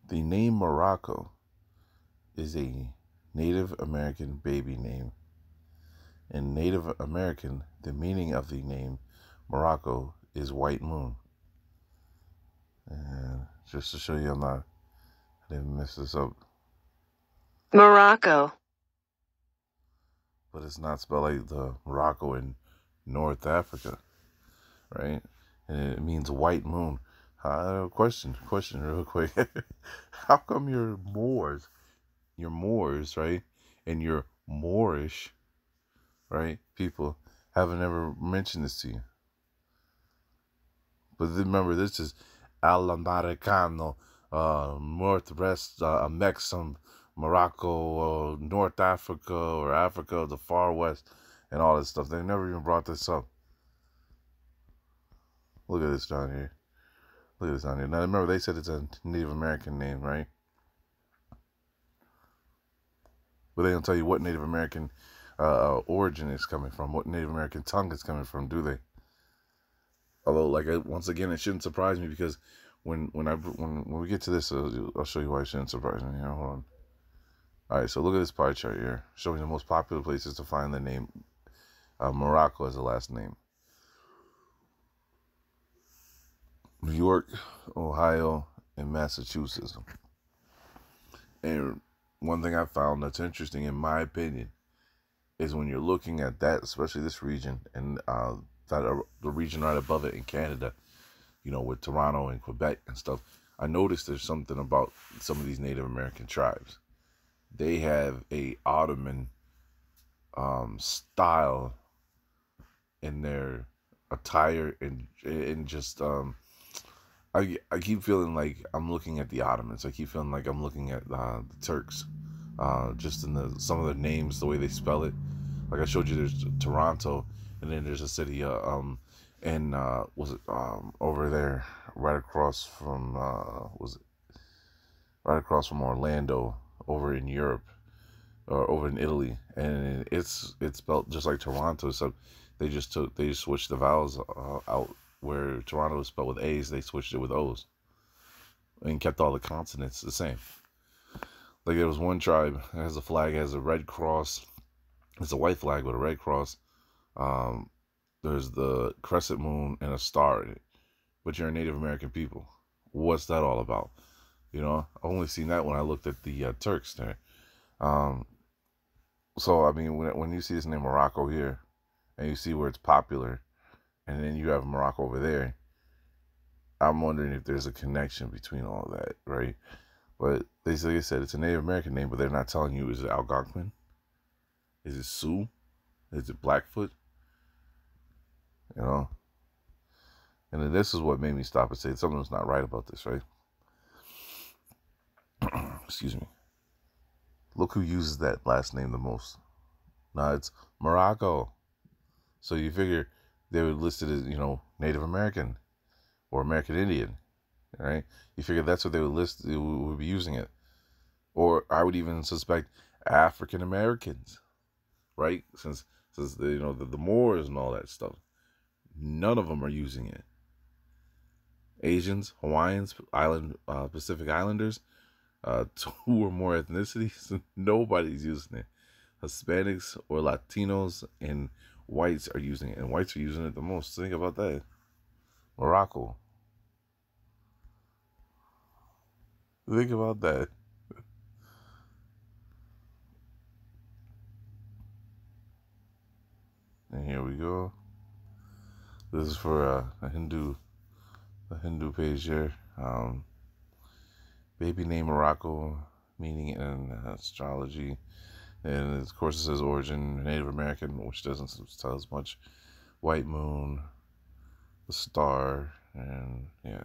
The name Muraco is a Native American baby name. In Native American, the meaning of the name Muraco is white moon. And just to show you I didn't mess this up. Muraco. But it's not spelled like the Morocco in North Africa, right? And it means white moon. Question real quick. How come you're Moors, right? And you're Moorish, right? People haven't ever mentioned this to you. But remember, this is Al-Americano, Northwest, Mexican, Morocco, North Africa, or Africa, the far west, and all this stuff. They never even brought this up. Look at this down here. Look at this down here. Now, remember, they said it's a Native American name, right? But they don't tell you what Native American origin is coming from, what Native American tongue is coming from, do they? Although, once again, it shouldn't surprise me because when we get to this, I'll show you why it shouldn't surprise me. Here, hold on. All right, so look at this pie chart here, showing the most popular places to find the name Morocco as a last name. New York, Ohio, and Massachusetts. And one thing I found that's interesting, in my opinion, is when you're looking at that, especially this region, and the region right above it in Canada, with Toronto and Quebec and stuff, I noticed there's something about some of these Native American tribes. They have a Ottoman style in their attire and just I keep feeling like I'm looking at the Ottomans. I keep feeling like I'm looking at the Turks, just in some of the names, the way they spell it. Like I showed you, there's Toronto, and then there's a city, over there, right across from, right across from Orlando, over in Europe, or over in Italy, and it's spelled just like Toronto. So they just switched the vowels out. Where Toronto is spelled with A's, they switched it with O's, and kept all the consonants the same. Like there was one tribe that has a flag, has a red cross. It's a white flag with a red cross. There's the crescent moon and a star in it. But you're a Native American people. What's that all about? I only seen that when I looked at the Turks there. So I mean, when you see this name Morocco here, and you see where it's popular, and then you have Morocco over there, I'm wondering if there's a connection between all of that, right? But like I said, it's a Native American name, but they're not telling you, is it Algonquin? Is it Sioux? Is it Blackfoot? And then this is what made me stop and say something's not right about this, right? Excuse me. Look who uses that last name the most. Now it's Muraco. So you figure they were listed as, Native American or American Indian, right? You figure that's what they would list, they would be using it. Or I would even suspect African Americans, right? Since the Moors and all that stuff, none of them are using it. Asians, Hawaiians, Pacific Islanders, 2 or more ethnicities, nobody's using it. Hispanics or Latinos and whites are using it, and whites are using it the most. Think about that. Morocco. Think about that. And here we go. This is for a Hindu page here. Baby name Morocco, meaning in astrology. And of course it says origin Native American, which doesn't tell us much. White moon, the star, and yeah.